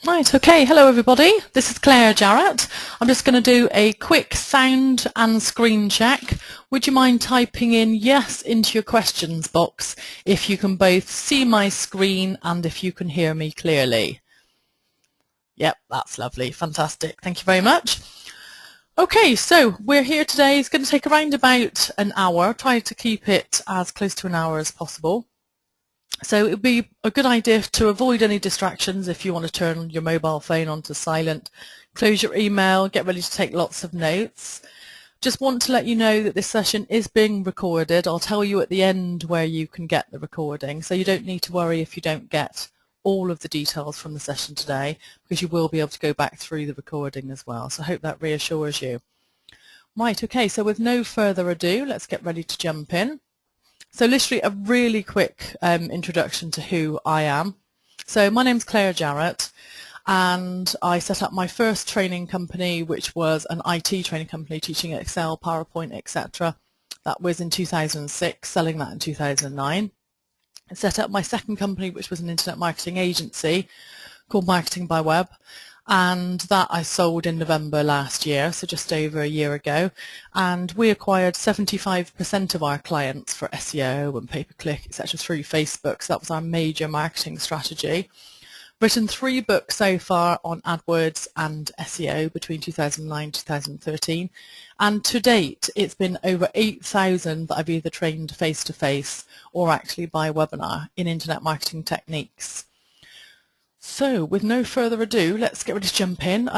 Right, okay, hello everybody. This is Claire Jarrett. I'm just going to do a quick sound and screen check. Would you mind typing in yes into your questions box if you can both see my screen and if you can hear me clearly? Yep, that's lovely. Fantastic. Thank you very much. Okay, so we're here today. It's going to take around about an hour. Try to keep it as close to an hour as possible. So it would be a good idea to avoid any distractions if you want to turn your mobile phone onto silent, close your email, get ready to take lots of notes. Just want to let you know that this session is being recorded. I'll tell you at the end where you can get the recording, so you don't need to worry if you don't get all of the details from the session today, because you will be able to go back through the recording as well. So I hope that reassures you. Right, okay, so with no further ado, let's get ready to jump in. So literally a really quick introduction to who I am. So my name's Claire Jarrett, and I set up my first training company, which was an IT training company teaching Excel, PowerPoint, etc. That was in 2006, selling that in 2009. I set up my second company, which was an internet marketing agency called Marketing by Web, and that I sold in November last year, so just over a year ago, and we acquired 75% of our clients for SEO and pay-per-click, etc. through Facebook, so that was our major marketing strategy. Written 3 books so far on AdWords and SEO between 2009 and 2013, and to date it's been over 8,000 that I've either trained face-to-face or actually by webinar in internet marketing techniques. So, with no further ado, let's get ready to jump in.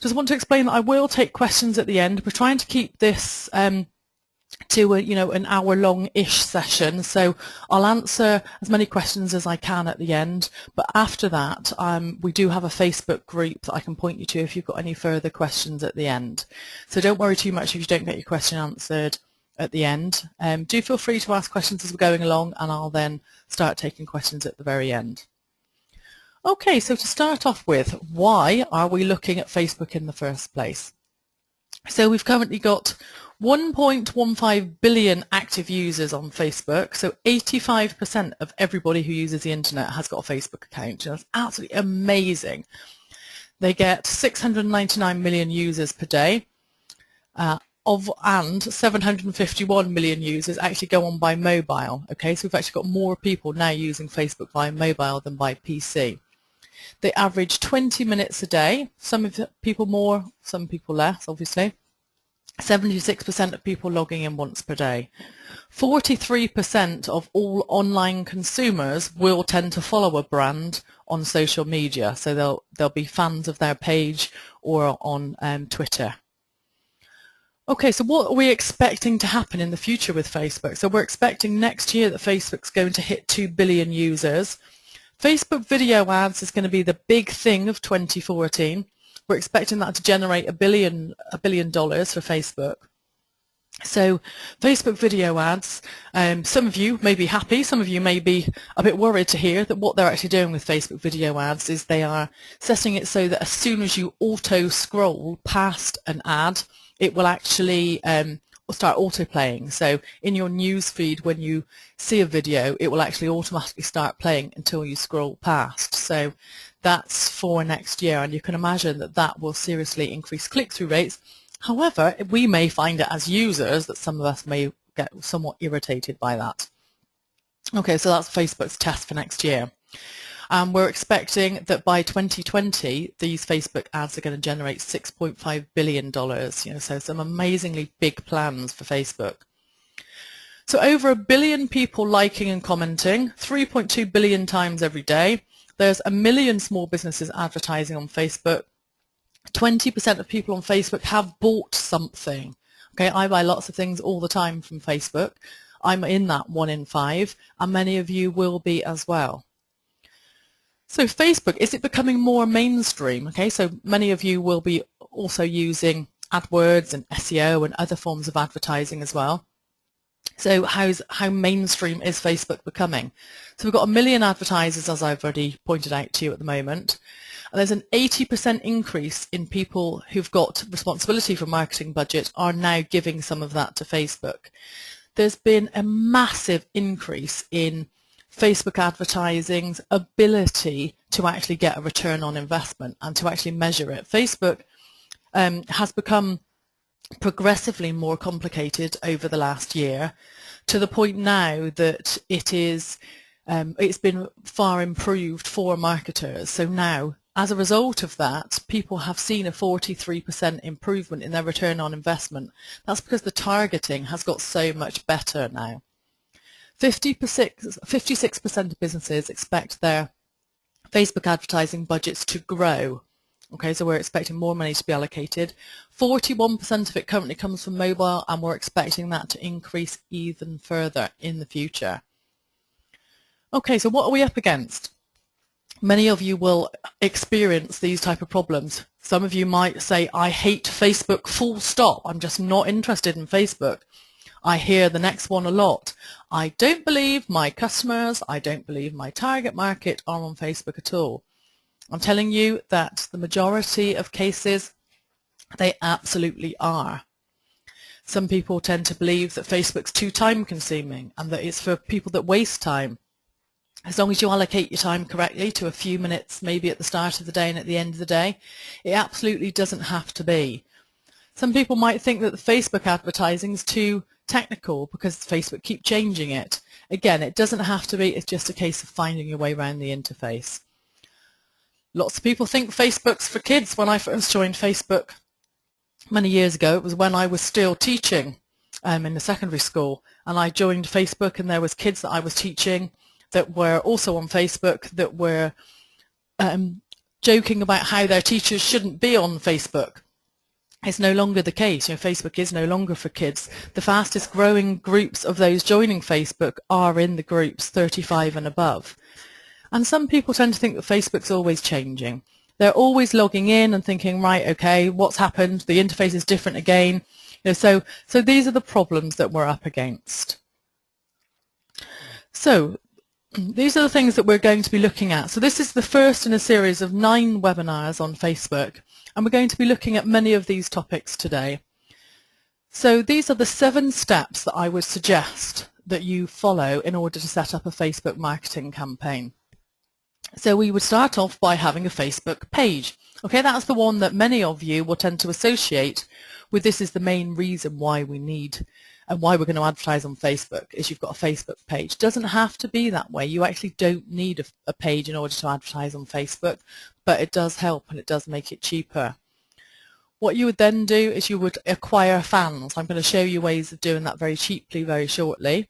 Just want to explain that I will take questions at the end. We're trying to keep this to an hour-long-ish session, so I'll answer as many questions as I can at the end. But after that, we do have a Facebook group that I can point you to if you've got any further questions at the end. So don't worry too much if you don't get your question answered at the end. Do feel free to ask questions as we're going along, and I'll then start taking questions at the very end. Okay, so to start off with, why are we looking at Facebook in the first place? So we've currently got 1.15 billion active users on Facebook, so 85% of everybody who uses the internet has got a Facebook account. That's absolutely amazing. They get 699 million users per day, and 751 million users actually go on by mobile. Okay, so we've actually got more people now using Facebook via mobile than by PC. They average 20 minutes a day, some people more, some people less, obviously. 76% of people logging in once per day. 43% of all online consumers will tend to follow a brand on social media, so they'll be fans of their page or on Twitter. Okay, so what are we expecting to happen in the future with Facebook? So we're expecting next year that Facebook's going to hit 2 billion users. Facebook video ads is going to be the big thing of 2014. We're expecting that to generate $1 billion for Facebook. So Facebook video ads, some of you may be happy, some of you may be a bit worried to hear that what they're actually doing with Facebook video ads is they are setting it so that as soon as you auto scroll past an ad, it will actually start auto-playing. So in your news feed, when you see a video, it will actually automatically start playing until you scroll past. So that's for next year, and you can imagine that that will seriously increase click-through rates. However, we may find it as users that some of us may get somewhat irritated by that. Okay, so that's Facebook's test for next year. We're expecting that by 2020, these Facebook ads are going to generate $6.5 billion. So some amazingly big plans for Facebook. So over 1 billion people liking and commenting, 3.2 billion times every day. There's 1 million small businesses advertising on Facebook. 20% of people on Facebook have bought something. Okay, I buy lots of things all the time from Facebook. I'm in that 1 in 5, and many of you will be as well. So Facebook, is it becoming more mainstream? Okay, so many of you will be also using AdWords and SEO and other forms of advertising as well. So how mainstream is Facebook becoming? So we've got 1 million advertisers, as I've already pointed out to you at the moment. And there's an 80% increase in people who've got responsibility for marketing budget are now giving some of that to Facebook. There's been a massive increase in Facebook advertising's ability to actually get a return on investment and to actually measure it. Facebook has become progressively more complicated over the last year, to the point now that it's been far improved for marketers. So now, as a result of that, people have seen a 43% improvement in their return on investment. That's because the targeting has got so much better now. 56% of businesses expect their Facebook advertising budgets to grow. Okay, so we're expecting more money to be allocated. 41% of it currently comes from mobile, and we're expecting that to increase even further in the future. Okay, so what are we up against? Many of you will experience these type of problems. Some of you might say, I hate Facebook, full stop. I'm just not interested in Facebook. I hear the next one a lot. I don't believe my customers, I don't believe my target market are on Facebook at all. I'm telling you that the majority of cases, they absolutely are. Some people tend to believe that Facebook's too time consuming and that it's for people that waste time. As long as you allocate your time correctly to a few minutes, maybe at the start of the day and at the end of the day, it absolutely doesn't have to be. Some people might think that the Facebook advertising is too technical because Facebook keep changing it. Again, it doesn't have to be, it's just a case of finding your way around the interface. Lots of people think Facebook's for kids. When I first joined Facebook many years ago, it was when I was still teaching in the secondary school, and I joined Facebook and there was kids that I was teaching that were also on Facebook that were joking about how their teachers shouldn't be on Facebook. It's no longer the case. You know, Facebook is no longer for kids. The fastest growing groups of those joining Facebook are in the groups 35 and above. And some people tend to think that Facebook's always changing. They're always logging in and thinking, right, okay, what's happened? The interface is different again. You know, so these are the problems that we're up against. So these are the things that we're going to be looking at. So this is the first in a series of 9 webinars on Facebook, and we're going to be looking at many of these topics today. So these are the 7 steps that I would suggest that you follow in order to set up a Facebook marketing campaign. So we would start off by having a Facebook page. Okay, that's the one that many of you will tend to associate with. This is the main reason why we need and why we're going to advertise on Facebook, is you've got a Facebook page. It doesn't have to be that way. You actually don't need a page in order to advertise on Facebook, but it does help and it does make it cheaper. What you would then do is you would acquire fans. I'm going to show you ways of doing that very cheaply very shortly.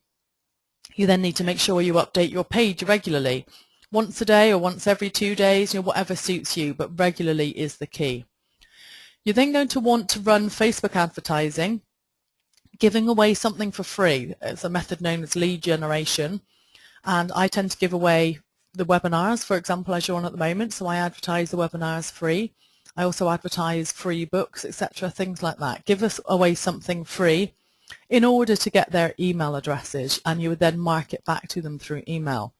You then need to make sure you update your page regularly. Once a day or once every 2 days, you know, whatever suits you, but regularly is the key. You're then going to want to run Facebook advertising, giving away something for free. It's a method known as lead generation, and I tend to give away the webinars, for example, as you're on at the moment, so I advertise the webinars free. I also advertise free books, etc., things like that. Give us away something free in order to get their email addresses, and you would then market back to them through email.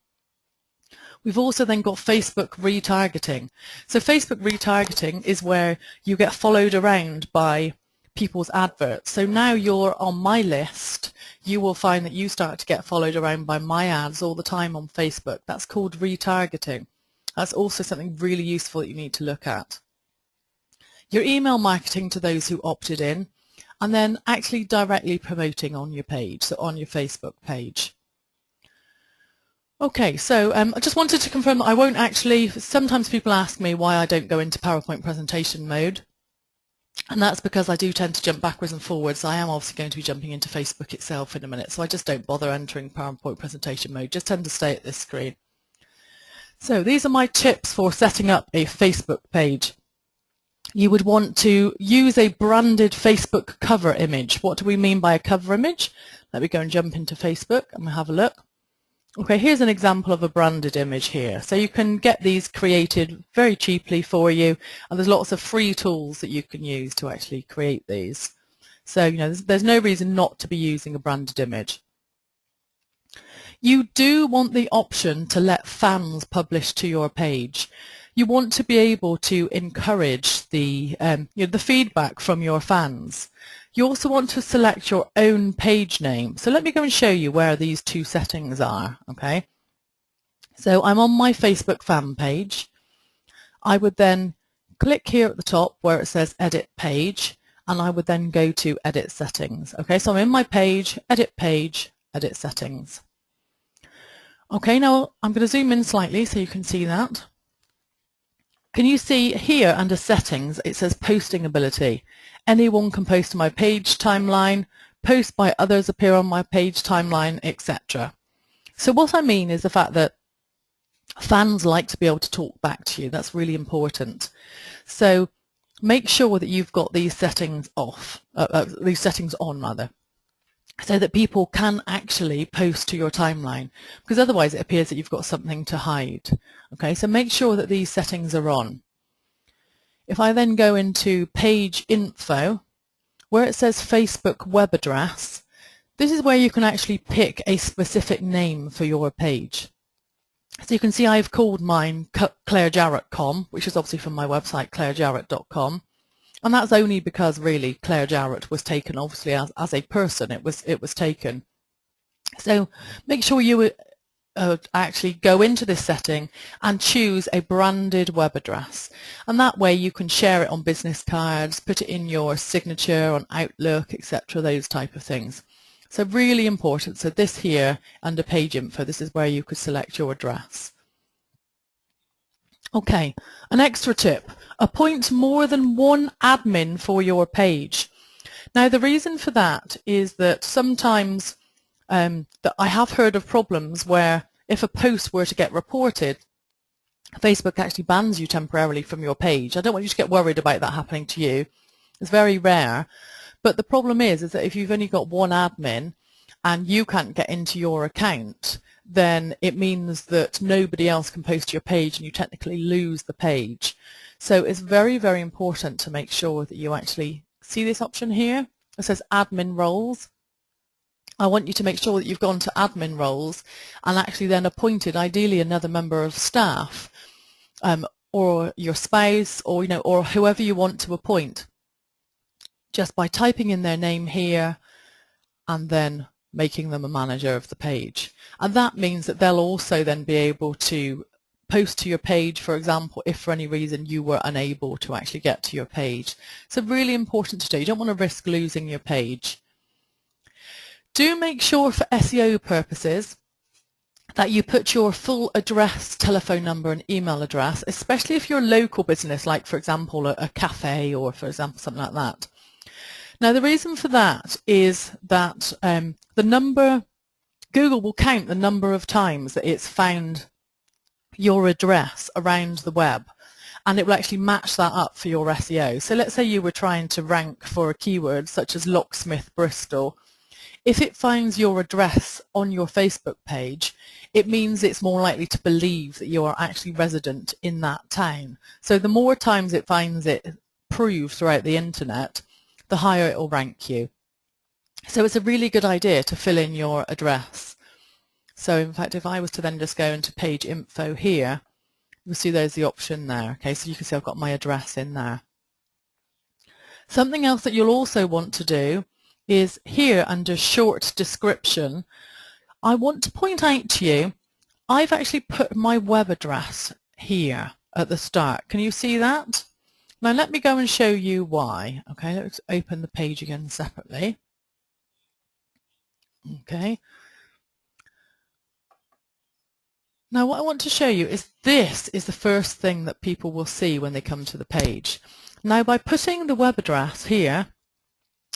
We've also then got Facebook retargeting. So Facebook retargeting is where you get followed around by people's adverts. So now you're on my list, you will find that you start to get followed around by my ads all the time on Facebook. That's called retargeting. That's also something really useful that you need to look at. Your email marketing to those who opted in, and then actually directly promoting on your page, so on your Facebook page. Okay, so I just wanted to confirm that I won't actually, sometimes people ask me why I don't go into PowerPoint presentation mode, and that's because I do tend to jump backwards and forwards. I am obviously going to be jumping into Facebook itself in a minute, so I just don't bother entering PowerPoint presentation mode, just tend to stay at this screen. So these are my tips for setting up a Facebook page. You would want to use a branded Facebook cover image. What do we mean by a cover image? Let me go and jump into Facebook and we'll have a look. Okay, here's an example of a branded image here. So you can get these created very cheaply for you, and there's lots of free tools that you can use to actually create these. So, you know, there's no reason not to be using a branded image. You do want the option to let fans publish to your page. You want to be able to encourage the feedback from your fans. You also want to select your own page name. So let me go and show you where these 2 settings are, okay? So I'm on my Facebook fan page. I would then click here at the top where it says edit page, and I would then go to edit settings. Okay, so I'm in my page, edit settings. Okay, now I'm going to zoom in slightly so you can see that. Can you see here under settings it says posting ability. Anyone can post to my page timeline, posts by others appear on my page timeline, etc. So what I mean is the fact that fans like to be able to talk back to you. That's really important. So make sure that you've got these settings off, these settings on rather, so that people can actually post to your timeline, because otherwise it appears that you've got something to hide. Okay, so make sure that these settings are on. If I then go into page info, where it says Facebook web address, this is where you can actually pick a specific name for your page. So you can see I've called mine clairejarrett.com, which is obviously from my website, clairejarrett.com. And that's only because really Claire Jarrett was taken obviously as a person. It was taken. So make sure you actually go into this setting and choose a branded web address. And that way you can share it on business cards, put it in your signature on Outlook, etc., those type of things. So really important. So this here under page info, this is where you could select your address. Okay, an extra tip, appoint more than one admin for your page. Now the reason for that is that sometimes that I have heard of problems where if a post were to get reported, Facebook actually bans you temporarily from your page. I don't want you to get worried about that happening to you. It's very rare. But the problem is that if you've only got one admin and you can't get into your account, then it means that nobody else can post to your page and you technically lose the page. So it's very, very important to make sure that you actually see this option here. It says admin roles. I want you to make sure that you've gone to admin roles and actually then appointed ideally another member of staff, or your spouse, or or whoever you want to appoint, just by typing in their name here and then making them a manager of the page. And that means that they'll also then be able to post to your page, for example, if for any reason you were unable to actually get to your page. So really important to do. You don't want to risk losing your page. Do make sure for SEO purposes that you put your full address, telephone number and email address, especially if you're a local business, like for example a cafe or for example something like that. Now the reason for that is that Google will count the number of times that it's found your address around the web, and it will actually match that up for your SEO. So let's say you were trying to rank for a keyword such as locksmith Bristol. If it finds your address on your Facebook page, it means it's more likely to believe that you are actually resident in that town. So the more times it finds it proved throughout the internet, the higher it will rank you. So it's a really good idea to fill in your address. So in fact, if I was to then just go into page info here, you'll see there's the option there. Okay, so you can see I've got my address in there. Something else that you'll also want to do is here under short description, I want to point out to you, I've actually put my web address here at the start. Can you see that? Now let me go and show you why. Okay, let's open the page again separately. Okay. Now what I want to show you is this is the first thing that people will see when they come to the page. Now by putting the web address here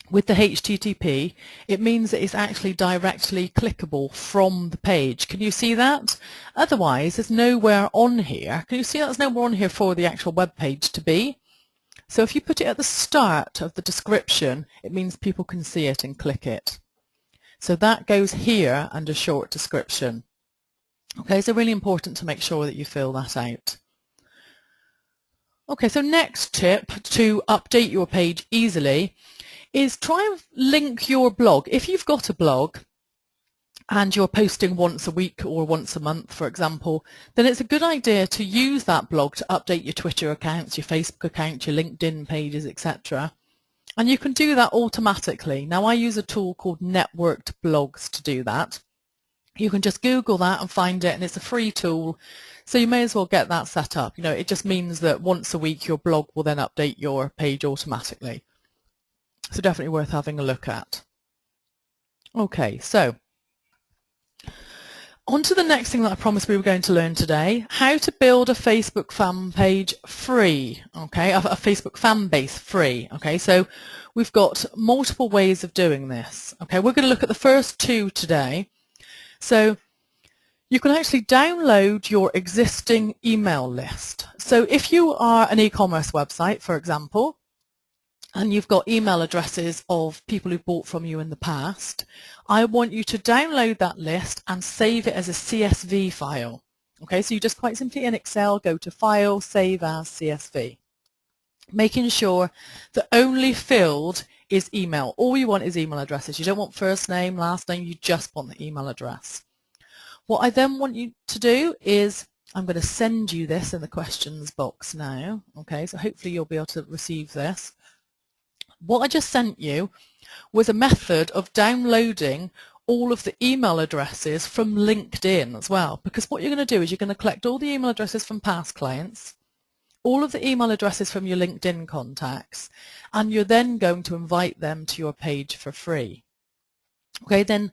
with the HTTP, it means that it's actually directly clickable from the page. Can you see that? Otherwise, there's nowhere on here. Can you see there's nowhere on here for the actual web page to be? So if you put it at the start of the description, it means people can see it and click it. So that goes here under short description. Okay, so really important to make sure that you fill that out. Okay, so next tip to update your page easily is try and link your blog. If you've got a blog and you're posting once a week or once a month, for example, then it's a good idea to use that blog to update your Twitter accounts, your Facebook account, your LinkedIn pages, etc. And you can do that automatically. Now I use a tool called Networked Blogs to do that. You can just Google that and find it, and it's a free tool. So you may as well get that set up. You know, it just means that once a week your blog will then update your page automatically. So definitely worth having a look at. Okay, so on to the next thing that I promised we were going to learn today, how to build a Facebook fan page free, okay, a Facebook fan base free, okay, so we've got multiple ways of doing this, okay, we're going to look at the first two today. So you can actually download your existing email list. So if you are an e-commerce website, for example, and you've got email addresses of people who bought from you in the past, I want you to download that list and save it as a CSV file. Okay, so you just quite simply in Excel go to File, Save as CSV, making sure the only field is email. All you want is email addresses. You don't want first name, last name, you just want the email address. What I then want you to do is, I'm going to send you this in the questions box now. Okay, so hopefully you'll be able to receive this. What I just sent you was a method of downloading all of the email addresses from LinkedIn as well, because what you're going to do is you're going to collect all the email addresses from past clients, all of the email addresses from your LinkedIn contacts, and you're then going to invite them to your page for free. Okay, then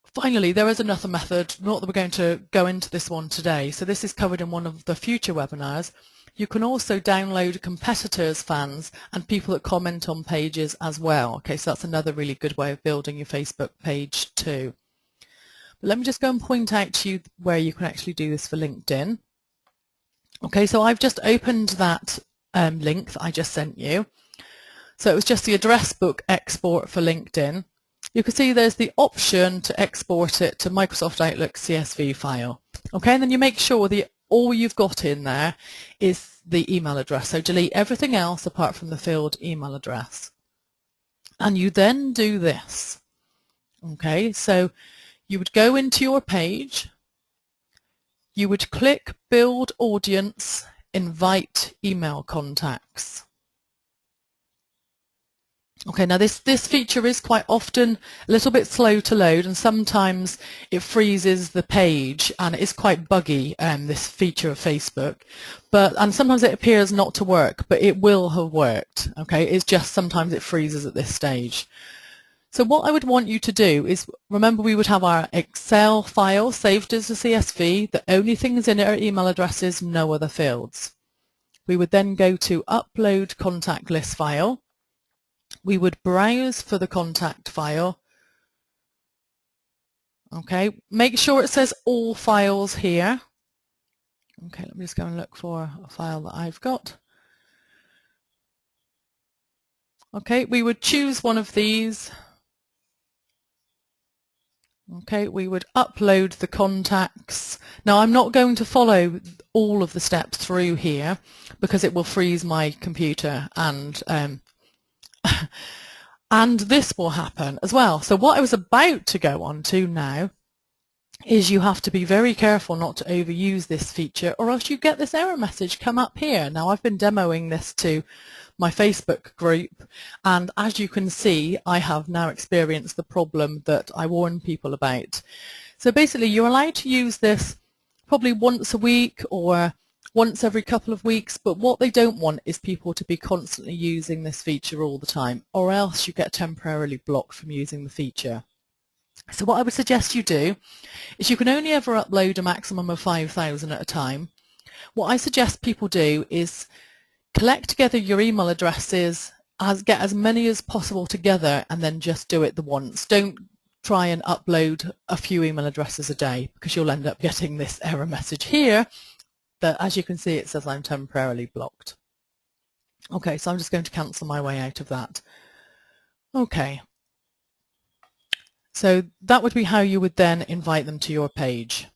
finally, there is another method, not that we're going to go into this one today, so this is covered in one of the future webinars. You can also download competitors' fans and people that comment on pages as well. Okay, so that's another really good way of building your Facebook page too. But let me just go and point out to you where you can actually do this for LinkedIn. Okay, so I've just opened that link that I just sent you. So it was just the address book export for LinkedIn. You can see there's the option to export it to Microsoft Outlook CSV file. Okay, and then you make sure that all you've got in there is the email address. So delete everything else apart from the field email address. And you then do this. Okay, so you would go into your page, you would click Build Audience, Invite Email Contacts. Okay, now this feature is quite often a little bit slow to load, and sometimes it freezes the page, and it is quite buggy, this feature of Facebook. And sometimes it appears not to work, but it will have worked. Okay, it's just sometimes it freezes at this stage. So what I would want you to do is, remember we would have our Excel file saved as a CSV. The only things in it are email addresses, no other fields. We would then go to Upload Contact List File. We would browse for the contact file. Okay, make sure it says all files here. Okay, let me just go and look for a file that I've got. Okay, we would choose one of these. Okay, we would upload the contacts. Now I'm not going to follow all of the steps through here because it will freeze my computer, and and this will happen as well. So what I was about to go on to now is you have to be very careful not to overuse this feature, or else you get this error message come up here. Now I've been demoing this to my Facebook group, and as you can see I have now experienced the problem that I warn people about. So basically you're allowed to use this probably once a week or once every couple of weeks, but what they don't want is people to be constantly using this feature all the time, or else you get temporarily blocked from using the feature. So what I would suggest you do is, you can only ever upload a maximum of 5,000 at a time. What I suggest people do is collect together your email addresses, get as many as possible together, and then just do it the once. Don't try and upload a few email addresses a day, because you'll end up getting this error message here that, as you can see, it says I'm temporarily blocked. Okay, so I'm just going to cancel my way out of that. Okay, so that would be how you would then invite them to your page.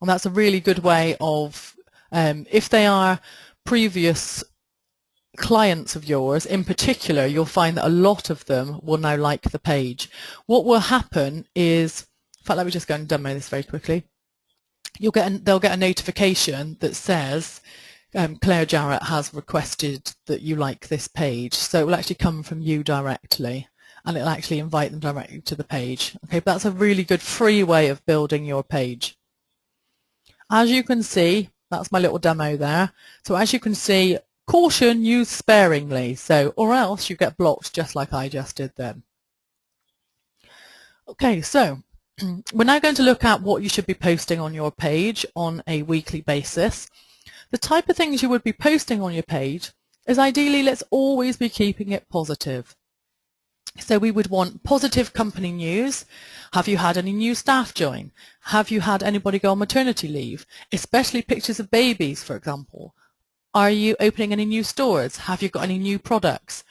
And that's a really good way of, if they are previous clients of yours in particular, you'll find that a lot of them will now like the page. What will happen is, in fact, let me just go and demo this very quickly. They'll get a notification that says Claire Jarrett has requested that you like this page. So it will actually come from you directly, and it'll actually invite them directly to the page. Okay, but that's a really good free way of building your page. As you can see, that's my little demo there. So as you can see, caution, use sparingly, so or else you get blocked just like I just did then. Okay, so we're now going to look at what you should be posting on your page on a weekly basis. The type of things you would be posting on your page is ideally, let's always be keeping it positive. So we would want positive company news. Have you had any new staff join? Have you had anybody go on maternity leave? Especially pictures of babies, for example. Are you opening any new stores? Have you got any new products?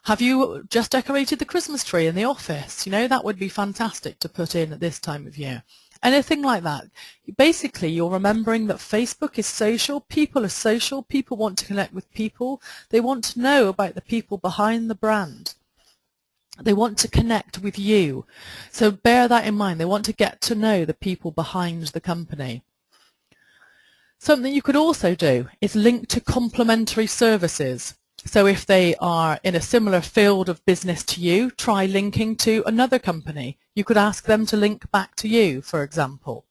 Have you just decorated the Christmas tree in the office? You know, that would be fantastic to put in at this time of year. Anything like that. Basically, you're remembering that Facebook is social. People are social. People want to connect with people. They want to know about the people behind the brand. They want to connect with you. So bear that in mind. They want to get to know the people behind the company. Something you could also do is link to complementary services. So if they are in a similar field of business to you, try linking to another company. You could ask them to link back to you, for example.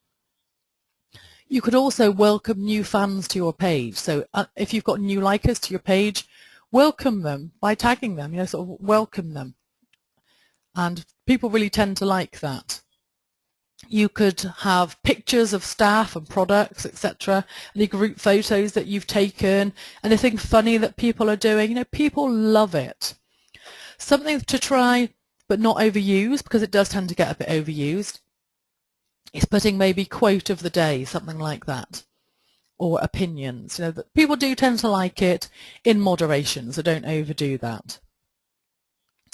You could also welcome new fans to your page. So if you've got new likers to your page, welcome them by tagging them, you know, sort of welcome them. And people really tend to like that. You could have pictures of staff and products, etc. Any group photos that you've taken, anything funny that people are doing. You know, people love it. Something to try but not overuse, because it does tend to get a bit overused, is putting maybe quote of the day, something like that, or opinions. You know, that people do tend to like it in moderation, so don't overdo that.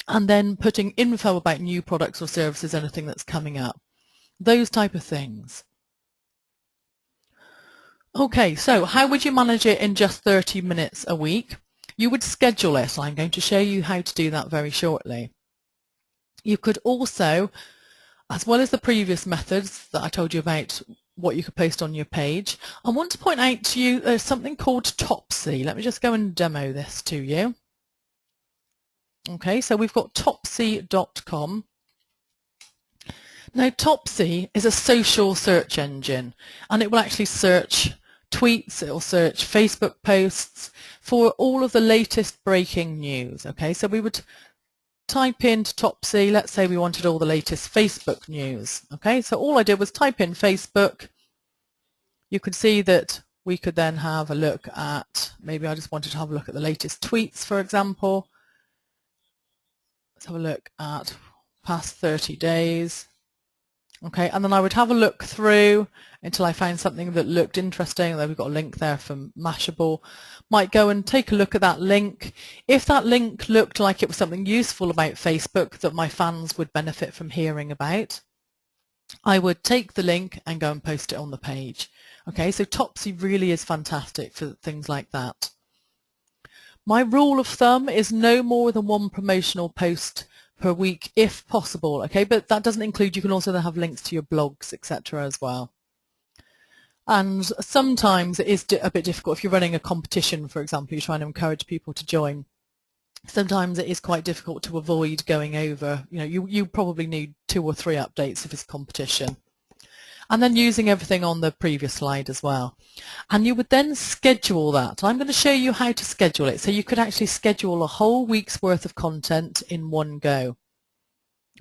And then putting info about new products or services, anything that's coming up. Those type of things. Okay, so how would you manage it in just 30 minutes a week? You would schedule it. I'm going to show you how to do that very shortly. You could also, as well as the previous methods that I told you about, what you could post on your page, I want to point out to you there's something called Topsy. Let me just go and demo this to you. Okay, so we've got Topsy.com. Now, Topsy is a social search engine, and it will actually search tweets, it will search Facebook posts for all of the latest breaking news. Okay, so we would type into Topsy, let's say we wanted all the latest Facebook news. Okay, so all I did was type in Facebook. You could see that we could then have a look at, maybe I just wanted to have a look at the latest tweets, for example. Let's have a look at past 30 days. Okay, and then I would have a look through until I found something that looked interesting. We've got a link there from Mashable. Might go and take a look at that link. If that link looked like it was something useful about Facebook that my fans would benefit from hearing about, I would take the link and go and post it on the page. Okay, so Topsy really is fantastic for things like that. My rule of thumb is no more than one promotional post per week if possible. Okay, but that doesn't include, you can also then have links to your blogs, etc. as well. And sometimes it is a bit difficult if you're running a competition, for example, you're trying to encourage people to join. Sometimes it is quite difficult to avoid going over, you know, you probably need 2 or 3 updates if it's competition. And then using everything on the previous slide as well. And you would then schedule that. I'm going to show you how to schedule it. So you could actually schedule a whole week's worth of content in one go.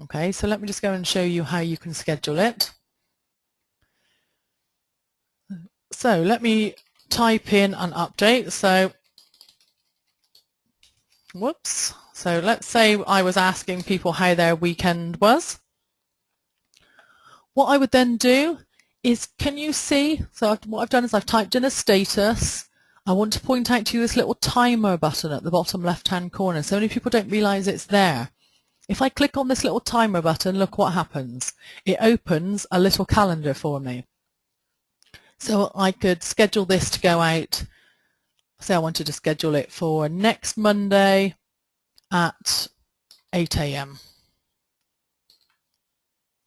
Okay, so let me just go and show you how you can schedule it. So let me type in an update. So, whoops. So let's say I was asking people how their weekend was. What I would then do is, can you see, so what I've done is I've typed in a status. I want to point out to you this little timer button at the bottom left-hand corner. So many people don't realise it's there. If I click on this little timer button, look what happens. It opens a little calendar for me. So I could schedule this to go out. Say I wanted to schedule it for next Monday at 8 AM.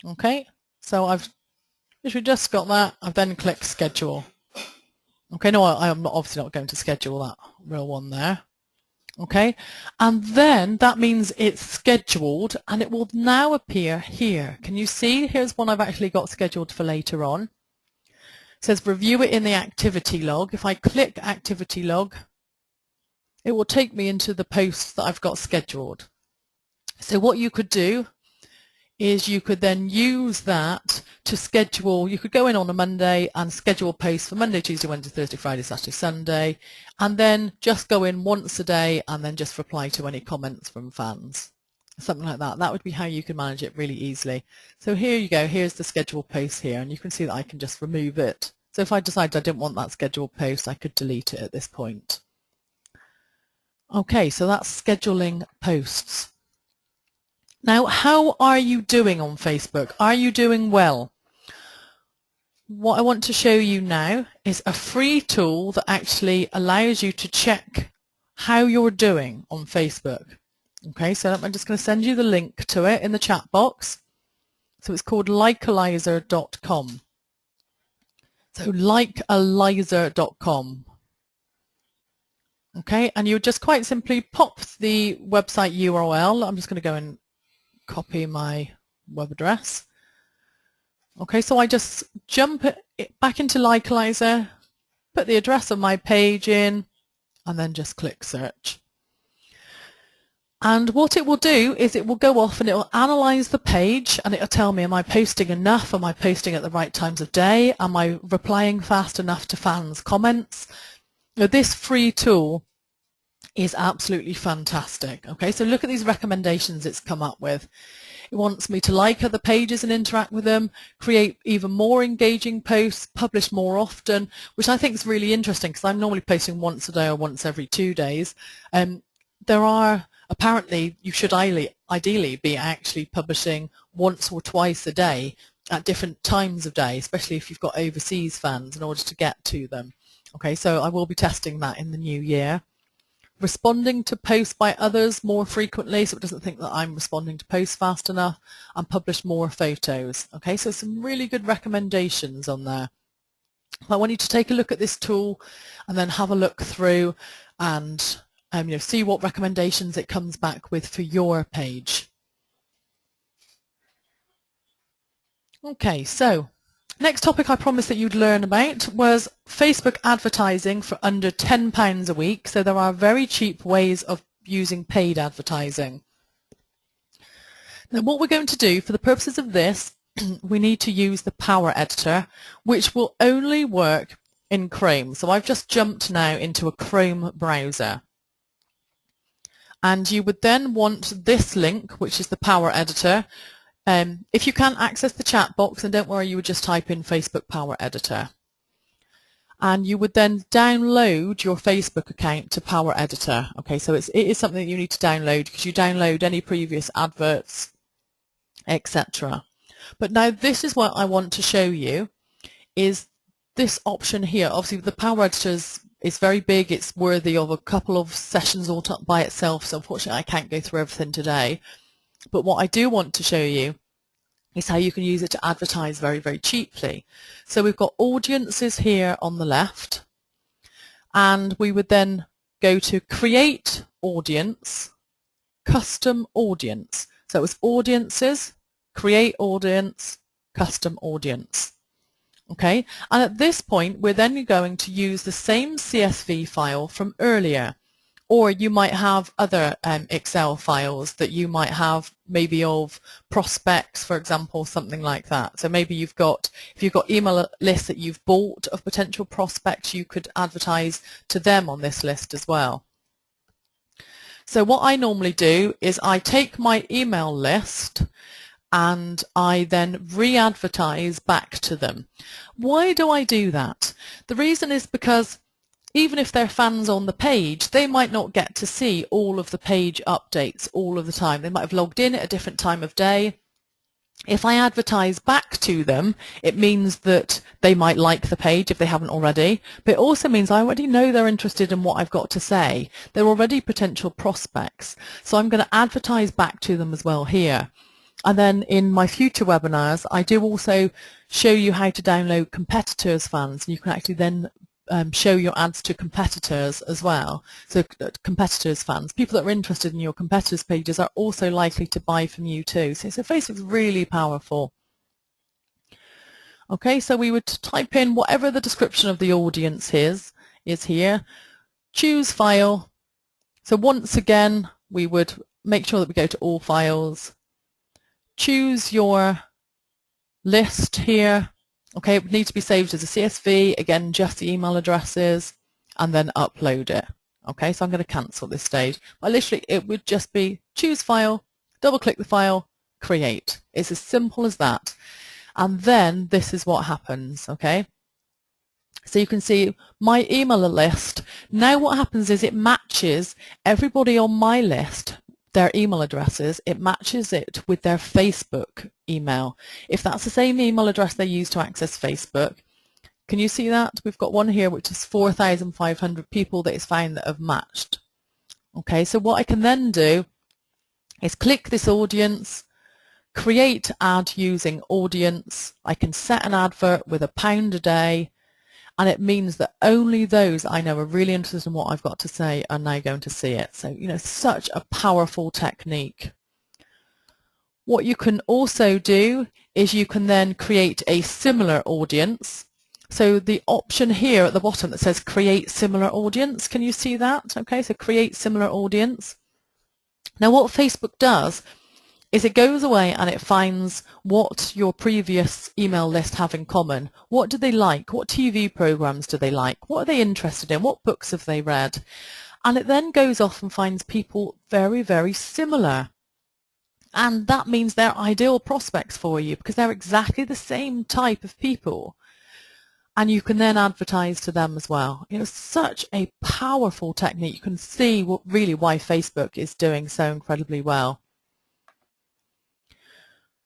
Okay. So I've literally just got that. I've then clicked schedule. Okay, no, I'm obviously not going to schedule that real one there. Okay, and then that means it's scheduled and it will now appear here. Can you see? Here's one I've actually got scheduled for later on. It says review it in the activity log. If I click activity log, it will take me into the posts that I've got scheduled. So what you could do is you could then use that to schedule. You could go in on a Monday and schedule posts for Monday, Tuesday, Wednesday, Thursday, Friday, Saturday, Sunday, and then just go in once a day and then just reply to any comments from fans. Something like that. That would be how you can manage it really easily. So here you go. Here's the scheduled post here, and you can see that I can just remove it. So if I decided I didn't want that scheduled post, I could delete it at this point. Okay, so that's scheduling posts. Now, how are you doing on Facebook? Are you doing well? What I want to show you now is a free tool that actually allows you to check how you're doing on Facebook. Okay, so I'm just going to send you the link to it in the chat box. So it's called likealyzer.com. So likealyzer.com. Okay, and you just quite simply pop the website URL. I'm just going to go and copy my web address. Okay, so I just jump it back into Likealyzer, put the address of my page in, and then just click search. And what it will do is it will go off and it will analyze the page, and it will tell me, am I posting enough? Am I posting at the right times of day? Am I replying fast enough to fans' comments? Now, this free tool is absolutely fantastic. Okay, so look at these recommendations it's come up with. It wants me to like other pages and interact with them, create even more engaging posts, publish more often, which I think is really interesting because I'm normally posting once a day or once every 2 days. There are apparently, you should ideally be actually publishing once or twice a day at different times of day, especially if you've got overseas fans in order to get to them. Okay, so I will be testing that in the new year. Responding to posts by others more frequently, so it doesn't think that I'm responding to posts fast enough, and publish more photos. Okay, so some really good recommendations on there. I want you to take a look at this tool and then have a look through and see what recommendations it comes back with for your page. Okay, so next topic I promised that you'd learn about was Facebook advertising for under £10 a week. So there are very cheap ways of using paid advertising. Now what we're going to do for the purposes of this, we need to use the Power Editor, which will only work in Chrome. So I've just jumped now into a Chrome browser. And you would then want this link, which is the Power Editor. If you can't access the chat box, then don't worry, you would just type in Facebook Power Editor. And you would then download your Facebook account to Power Editor. Okay, so it is something that you need to download because you download any previous adverts, etc. But now this is what I want to show you, is this option here. Obviously the Power Editor is very big, it's worthy of a couple of sessions all by itself, so unfortunately I can't go through everything today. But what I do want to show you is how you can use it to advertise very, very cheaply. So we've got audiences here on the left, and we would then go to create audience, custom audience. So it's audiences, create audience, custom audience. Okay, and at this point we're then going to use the same CSV file from earlier, or you might have other Excel files that you might have maybe of prospects, for example, something like that. So maybe if you've got email lists that you've bought of potential prospects, you could advertise to them on this list as well. So what I normally do is I take my email list and I then re-advertise back to them. Why do I do that? The reason is because even if they're fans on the page, they might not get to see all of the page updates all of the time. They might have logged in at a different time of day. If I advertise back to them, it means that they might like the page if they haven't already, but it also means I already know they're interested in what I've got to say. They're already potential prospects. So I'm going to advertise back to them as well here. And then in my future webinars, I do also show you how to download competitors' fans. And you can actually then show your ads to competitors as well. So competitors fans, people that are interested in your competitors pages are also likely to buy from you too. So Facebook's really powerful. Okay, so we would type in whatever the description of the audience is here, choose file. So once again, we would make sure that we go to all files, choose your list here. Okay, it would need to be saved as a CSV, again, just the email addresses, and then upload it. Okay, so I'm going to cancel this stage. But literally, it would just be choose file, double click the file, create. It's as simple as that. And then this is what happens, okay? So you can see my email list. Now what happens is it matches everybody on my list, their email addresses, it matches it with their Facebook email. If that's the same email address they use to access Facebook, can you see that? We've got one here which is 4,500 people that is found that have matched. Okay, so what I can then do is click this audience, create ad using audience. I can set an advert with £1 a day, and it means that only those I know are really interested in what I've got to say are now going to see it. So, you know, such a powerful technique. What you can also do is you can then create a similar audience. So the option here at the bottom that says create similar audience, can you see that? Okay, so create similar audience. Now what Facebook does is it goes away and it finds what your previous email list have in common. What do they like? What TV programs do they like? What are they interested in? What books have they read? And it then goes off and finds people very, very similar. And that means they're ideal prospects for you because they're exactly the same type of people. And you can then advertise to them as well. You know, such a powerful technique. You can see really why Facebook is doing so incredibly well.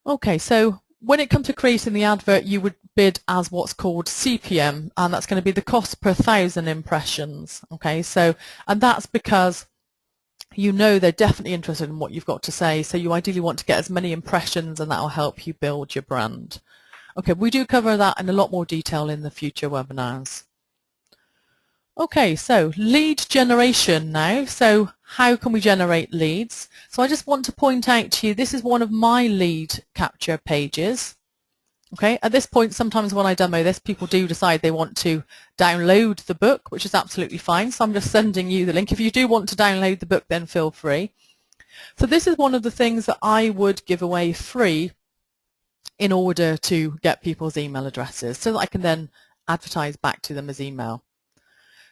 Okay, so when it comes to creating the advert, you would bid as what's called CPM, and that's going to be the cost per 1,000 impressions. Okay, so, and that's because you know they're definitely interested in what you've got to say, so you ideally want to get as many impressions, and that will help you build your brand. Okay, we do cover that in a lot more detail in the future webinars. Okay, so lead generation now. So how can we generate leads? So I just want to point out to you, this is one of my lead capture pages. Okay, at this point, sometimes when I demo this, people do decide they want to download the book, which is absolutely fine. So I'm just sending you the link. If you do want to download the book, then feel free. So this is one of the things that I would give away free in order to get people's email addresses so that I can then advertise back to them as email.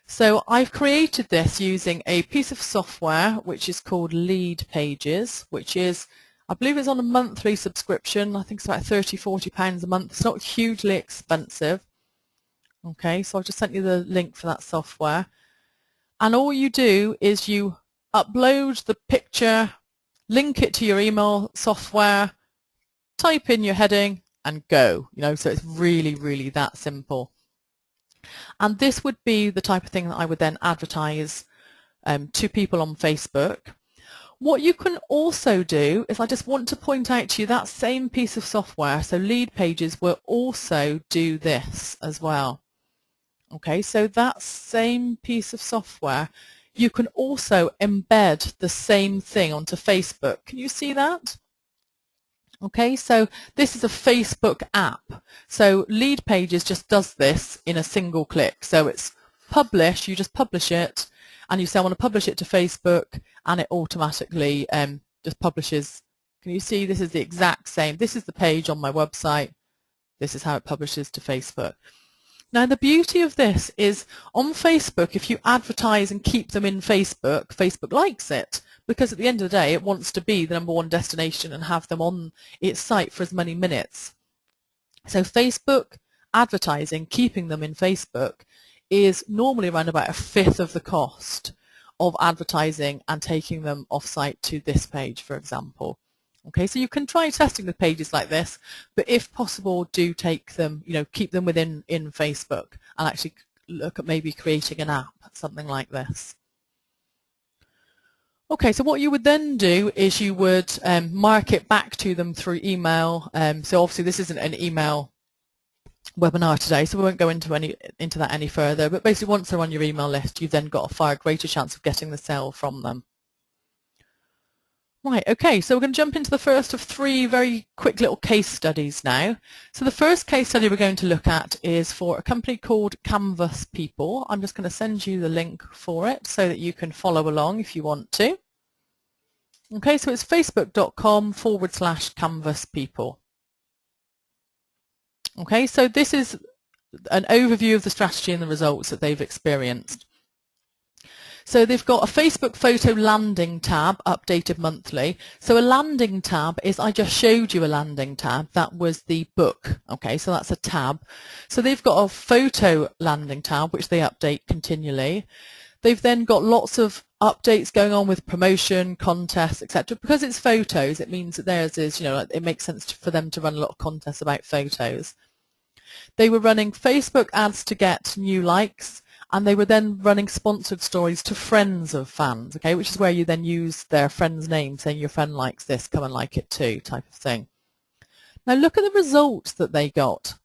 So I've created this using a piece of software which is called Lead Pages, which is, I believe it's on a monthly subscription. I think it's about £30–40 a month. It's not hugely expensive. Okay, so I've just sent you the link for that software. And all you do is you upload the picture, link it to your email software, type in your heading and go. You know, so it's really, really that simple. And this would be the type of thing that I would then advertise to people on Facebook. What you can also do is, I just want to point out to you that same piece of software, so Lead Pages, will also do this as well. Okay, so that same piece of software, you can also embed the same thing onto Facebook. Can you see that? Okay, so this is a Facebook app. So Lead Pages just does this in a single click. So it's publish, you just publish it, and you say I want to publish it to Facebook, and it automatically just publishes. Can you see this is the exact same? This is the page on my website. This is how it publishes to Facebook. Now the beauty of this is on Facebook, if you advertise and keep them in Facebook, Facebook likes it. Because at the end of the day, it wants to be the #1 destination and have them on its site for as many minutes. So Facebook advertising, keeping them in Facebook, is normally around about 1/5 of the cost of advertising and taking them off-site to this page, for example. Okay, so you can try testing with pages like this, but if possible, do take them, you know, keep them in Facebook and actually look at maybe creating an app, something like this. Okay, so what you would then do is you would market back to them through email. So obviously this isn't an email webinar today, so we won't go into that any further. But basically, once they're on your email list, you've then got a far greater chance of getting the sale from them. Right, okay, so we're going to jump into the first of 3 very quick little case studies now. So the first case study we're going to look at is for a company called Canvas People. I'm just going to send you the link for it so that you can follow along if you want to. Okay, so it's facebook.com/Canvas People. Okay, so this is an overview of the strategy and the results that they've experienced. So they've got a Facebook photo landing tab updated monthly. So a landing tab is, I just showed you a landing tab, that was the book. Okay, so that's a tab. So they've got a photo landing tab which they update continually. They've then got lots of updates going on with promotion, contests, etc. Because it's photos, it means that theirs is, it makes sense for them to run a lot of contests about photos. They were running Facebook ads to get new likes, and they were then running sponsored stories to friends of fans, okay, which is where you then use their friend's name, saying your friend likes this, come and like it too, type of thing. Now look at the results that they got.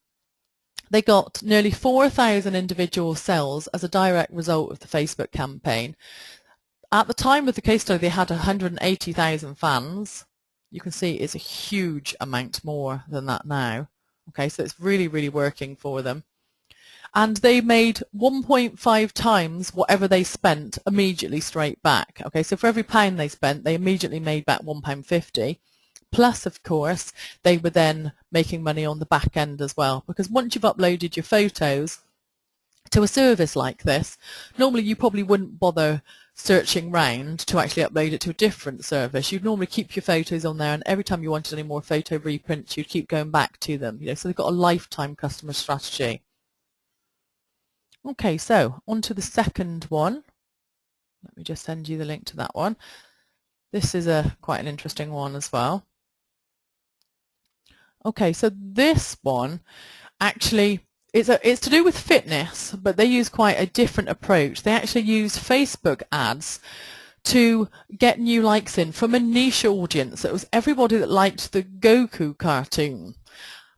They got nearly 4,000 individual sales as a direct result of the Facebook campaign. At the time of the case study, they had 180,000 fans. You can see it's a huge amount more than that now. Okay, so it's really, really working for them. And they made 1.5 times whatever they spent immediately straight back. Okay, so for every £1 they spent, they immediately made back £1.50. Plus, of course, they were then making money on the back end as well. Because once you've uploaded your photos to a service like this, normally you probably wouldn't bother searching round to actually upload it to a different service. You'd normally keep your photos on there, and every time you wanted any more photo reprints, you'd keep going back to them. So they've got a lifetime customer strategy. Okay, so on to the second one. Let me just send you the link to that one. This is quite an interesting one as well. Okay, so this one actually it's to do with fitness, but they use quite a different approach. They actually use Facebook ads to get new likes in from a niche audience. It was everybody that liked the Goku cartoon.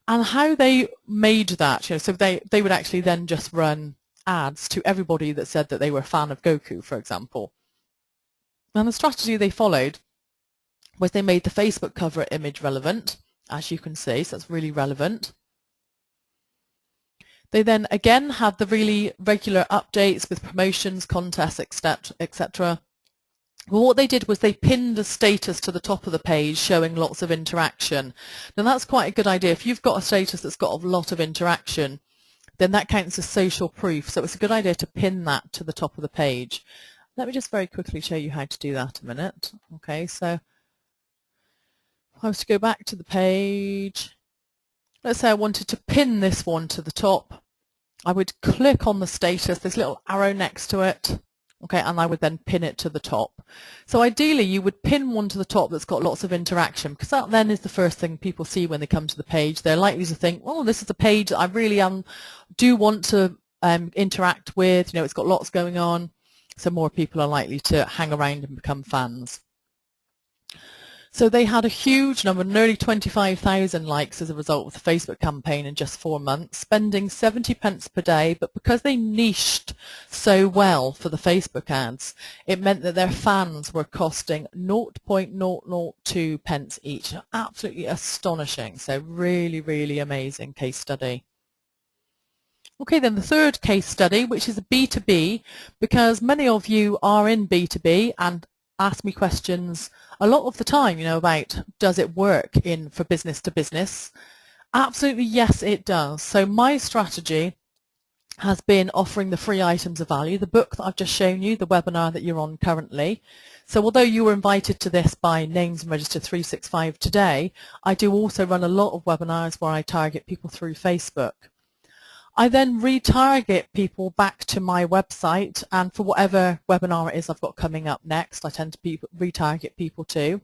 And how they made that, so they would actually then just run ads to everybody that said that they were a fan of Goku, for example. And the strategy they followed was they made the Facebook cover image relevant, as you can see, so that's really relevant. They then again had the really regular updates with promotions, contests, etc. Well, what they did was they pinned a status to the top of the page showing lots of interaction. Now that's quite a good idea. If you've got a status that's got a lot of interaction, then that counts as social proof. So it's a good idea to pin that to the top of the page. Let me just very quickly show you how to do that a minute. Okay, so if I was to go back to the page, let's say I wanted to pin this one to the top. I would click on the status, this little arrow next to it, okay, and I would then pin it to the top. So ideally you would pin one to the top that's got lots of interaction, because that then is the first thing people see when they come to the page. They're likely to think, oh, this is a page that I really do want to interact with, it's got lots going on, so more people are likely to hang around and become fans. So they had a huge number, nearly 25,000 likes as a result of the Facebook campaign in just 4 months, spending 70 pence per day. But because they niched so well for the Facebook ads, it meant that their fans were costing 0.002 pence each. Absolutely astonishing. So really, really amazing case study. Okay, then the third case study, which is a B2B, because many of you are in B2B and ask me questions a lot of the time, about does it work for business to business? Absolutely, yes, it does. So my strategy has been offering the free items of value, the book that I've just shown you, the webinar that you're on currently. So although you were invited to this by Names and Register 365 today, I do also run a lot of webinars where I target people through Facebook. I then retarget people back to my website, and for whatever webinar it is I've got coming up next, I tend to retarget people too.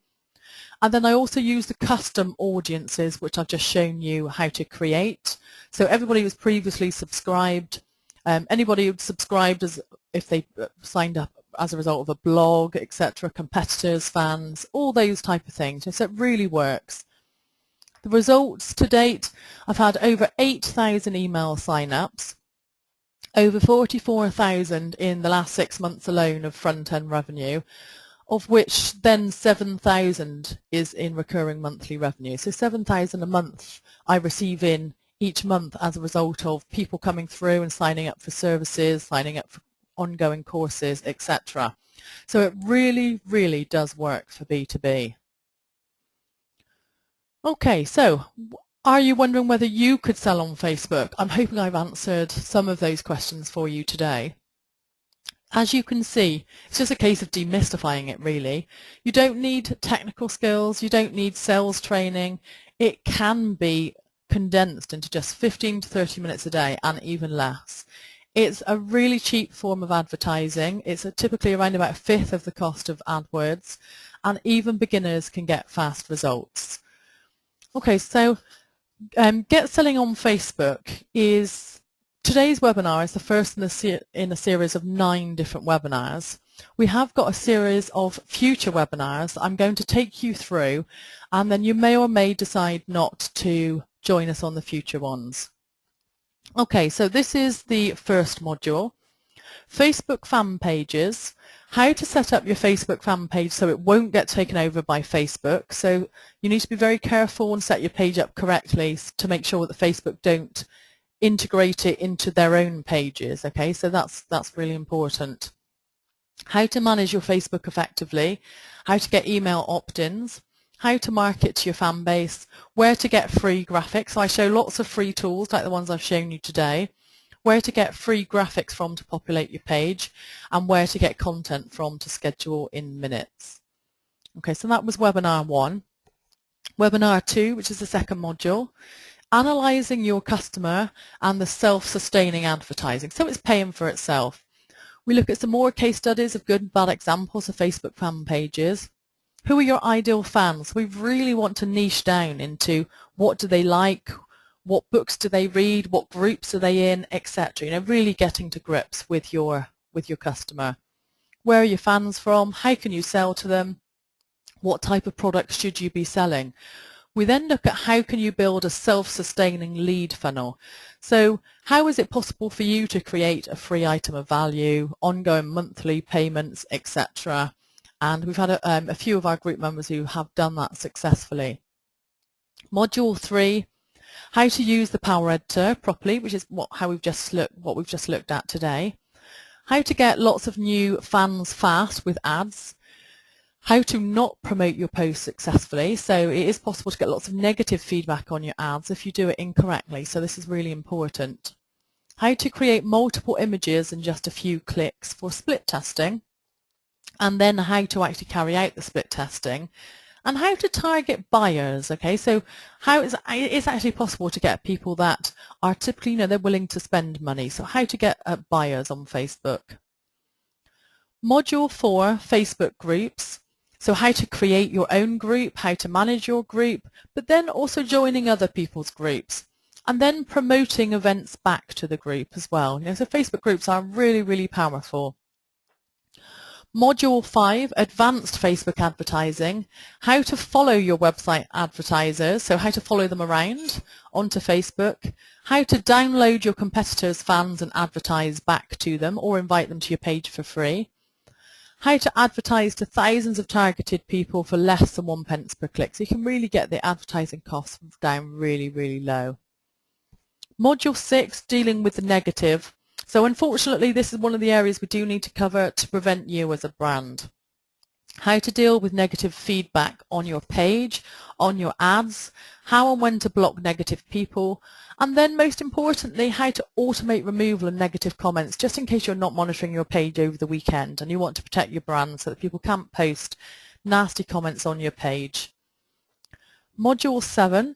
And then I also use the custom audiences, which I've just shown you how to create. So everybody who's previously subscribed, anybody who's subscribed as if they signed up as a result of a blog, etc., competitors, fans, all those type of things. So it really works. The results to date, I've had over 8,000 email sign-ups, over 44,000 in the last 6 months alone of front-end revenue, of which then 7,000 is in recurring monthly revenue. So 7,000 a month I receive in each month as a result of people coming through and signing up for services, signing up for ongoing courses, etc. So it really, really does work for B2B. Okay, so are you wondering whether you could sell on Facebook? I'm hoping I've answered some of those questions for you today. As you can see, it's just a case of demystifying it really. You don't need technical skills, you don't need sales training. It can be condensed into just 15 to 30 minutes a day and even less. It's a really cheap form of advertising. It's typically around about a fifth of the cost of AdWords, and even beginners can get fast results. Okay, so Get Selling on Facebook is today's webinar is the first in a series of 9 different webinars. We have got a series of future webinars I'm going to take you through, and then you may or may decide not to join us on the future ones. Okay, so this is the first module, Facebook fan pages. How to set up your Facebook fan page so it won't get taken over by Facebook. So you need to be very careful and set your page up correctly to make sure that Facebook don't integrate it into their own pages. Okay, so that's really important. How to manage your Facebook effectively, how to get email opt-ins, how to market to your fan base, where to get free graphics. So I show lots of free tools like the ones I've shown you today, where to get free graphics from to populate your page, and where to get content from to schedule in minutes. Okay, so that was webinar 1. Webinar 2, which is the second module, analysing your customer and the self-sustaining advertising. So it's paying for itself. We look at some more case studies of good and bad examples of Facebook fan pages. Who are your ideal fans? We really want to niche down into what do they like, what books do they read, what groups are they in, etc. You know, really getting to grips with your customer. Where are your fans from? How can you sell to them? What type of products should you be selling? We then look at how can you build a self-sustaining lead funnel. So how is it possible for you to create a free item of value, ongoing monthly payments, etc. And we've had a few of our group members who have done that successfully. Module 3, how to use the Power Editor properly, which is what we've just looked at today. How to get lots of new fans fast with ads. How to not promote your posts successfully. So it is possible to get lots of negative feedback on your ads if you do it incorrectly. So this is really important. How to create multiple images in just a few clicks for split testing. And then how to actually carry out the split testing. And how to target buyers. Okay, so how it's actually possible to get people that are typically, they're willing to spend money. So how to get buyers on Facebook. Module 4, Facebook groups. So how to create your own group, how to manage your group, but then also joining other people's groups. And then promoting events back to the group as well. So Facebook groups are really, really powerful. Module 5, Advanced Facebook Advertising, how to follow your website advertisers, so how to follow them around onto Facebook, how to download your competitors' fans and advertise back to them or invite them to your page for free, how to advertise to thousands of targeted people for less than 1 pence per click, so you can really get the advertising costs down really, really low. Module 6, Dealing with the Negative. So unfortunately, this is one of the areas we do need to cover to prevent you as a brand. How to deal with negative feedback on your page, on your ads, how and when to block negative people, and then most importantly, how to automate removal of negative comments just in case you're not monitoring your page over the weekend and you want to protect your brand so that people can't post nasty comments on your page. Module 7.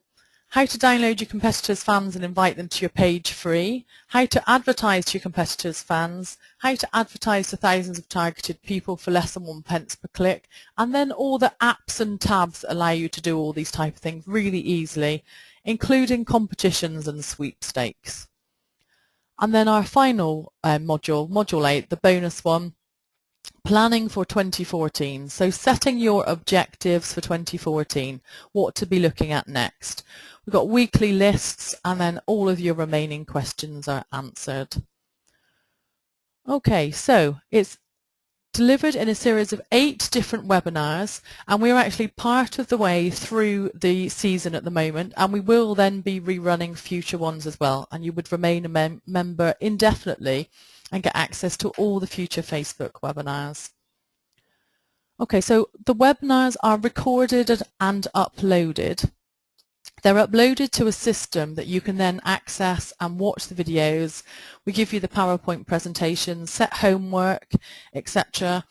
How to download your competitors' fans and invite them to your page free, how to advertise to your competitors' fans, how to advertise to thousands of targeted people for less than 1 pence per click, and then all the apps and tabs that allow you to do all these type of things really easily, including competitions and sweepstakes. And then our final module, Module 8, the bonus one, Planning for 2014. So setting your objectives for 2014, what to be looking at next. We've got weekly lists, and then all of your remaining questions are answered. Okay, so it's delivered in a series of 8 different webinars, and we're actually part of the way through the season at the moment, and we will then be rerunning future ones as well, and you would remain a member indefinitely and get access to all the future Facebook webinars. Okay, so the webinars are recorded and uploaded. They're uploaded to a system that you can then access and watch the videos. We give you the PowerPoint presentation, set homework, etc.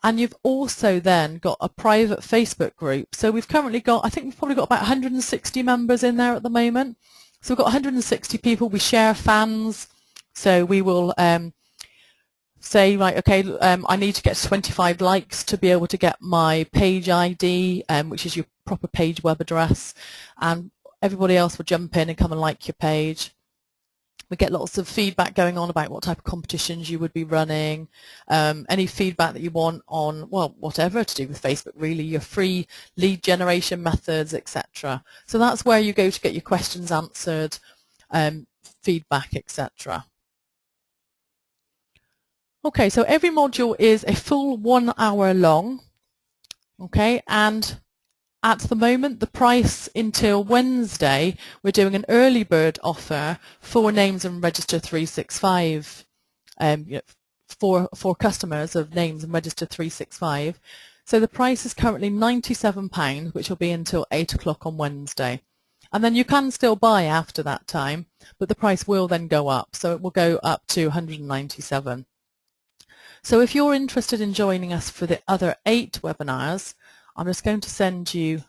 And you've also then got a private Facebook group. So we've currently got, I think we've probably got about 160 members in there at the moment. So we've got 160 people. We share fans. So we will say, right, okay, I need to get 25 likes to be able to get my page ID, which is your proper page web address, and everybody else will jump in and come and like your page. We get lots of feedback going on about what type of competitions you would be running, any feedback that you want on, well, whatever to do with Facebook really, your free lead generation methods, etc. So that's where you go to get your questions answered, feedback, etc. Okay, so every module is a full 1 hour long, okay, and at the moment the price until Wednesday, we're doing an early bird offer for Names and Register 365, for customers of Names and Register 365. So the price is currently £97, which will be until 8 o'clock on Wednesday. And then you can still buy after that time, but the price will then go up, so it will go up to £197. So if you're interested in joining us for the other 8 webinars, I'm just going to send you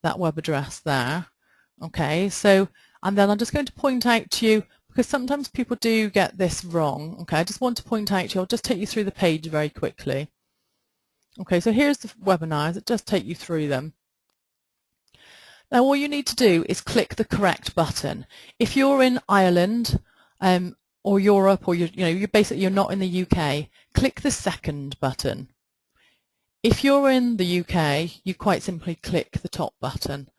that web address there. Okay, so, and then I'm just going to point out to you, because sometimes people do get this wrong. Okay, I just want to point out to you, I'll just take you through the page very quickly. Okay, so here's the webinars, it does take you through them. Now all you need to do is click the correct button. If you're in Ireland, or Europe, or you're basically you're not in the UK, click the second button. If you're in the UK, you quite simply click the top button.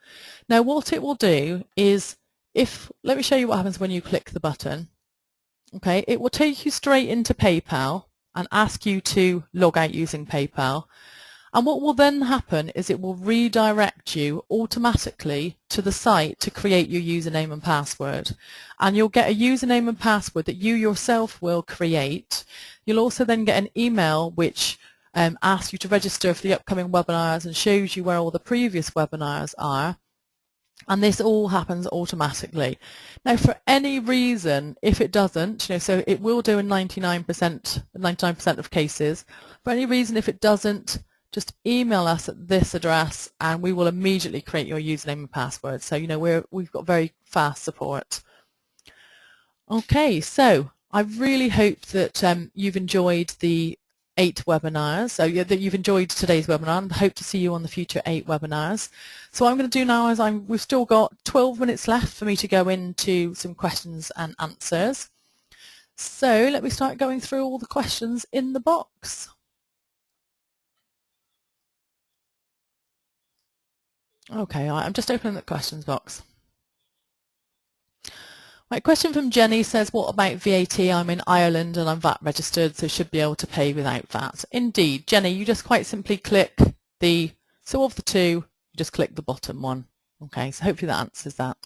Now what it will do is, let me show you what happens when you click the button. Okay, it will take you straight into PayPal and ask you to log out using PayPal. And what will then happen is it will redirect you automatically to the site to create your username and password. And you'll get a username and password that you yourself will create. You'll also then get an email which asks you to register for the upcoming webinars and shows you where all the previous webinars are. And this all happens automatically. Now, for any reason, if it doesn't, so it will do in 99% of cases. For any reason, if it doesn't, just email us at this address and we will immediately create your username and password. So, we've got very fast support. Okay, so I really hope that you've enjoyed the 8 webinars, so that you've enjoyed today's webinar, and hope to see you on the future 8 webinars. So what I'm going to do now is we've still got 12 minutes left for me to go into some questions and answers. So let me start going through all the questions in the box. Okay, I'm just opening the questions box. Right, question from Jenny says, what about VAT? I'm in Ireland and I'm VAT registered, so should be able to pay without VAT. Indeed, Jenny, you just quite simply click so of the 2, you just click the bottom one. Okay, so hopefully that answers that.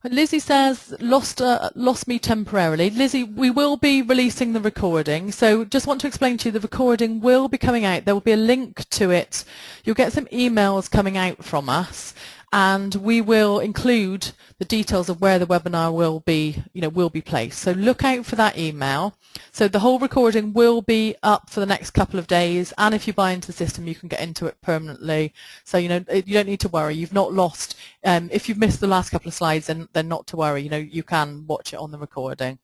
Lizzie says, lost me temporarily. Lizzie, we will be releasing the recording, so just want to explain to you the recording will be coming out. There will be a link to it. You'll get some emails coming out from us, and we will include the details of where the webinar will be placed. So look out for that email. So the whole recording will be up for the next couple of days, and if you buy into the system, you can get into it permanently. So you don't need to worry. You've not lost. If you've missed the last couple of slides, then not to worry. You can watch it on the recording.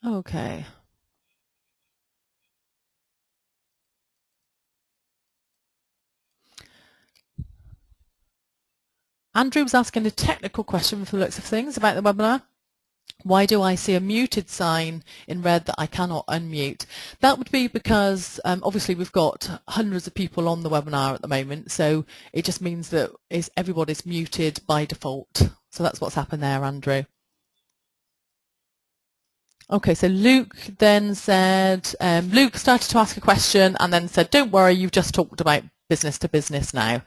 Okay. Andrew was asking a technical question from the looks of things about the webinar. Why do I see a muted sign in red that I cannot unmute? That would be because obviously we've got hundreds of people on the webinar at the moment, so it just means that everybody's muted by default. So that's what's happened there, Andrew. Okay, so Luke then said, Luke started to ask a question and then said, don't worry, you've just talked about business to business now.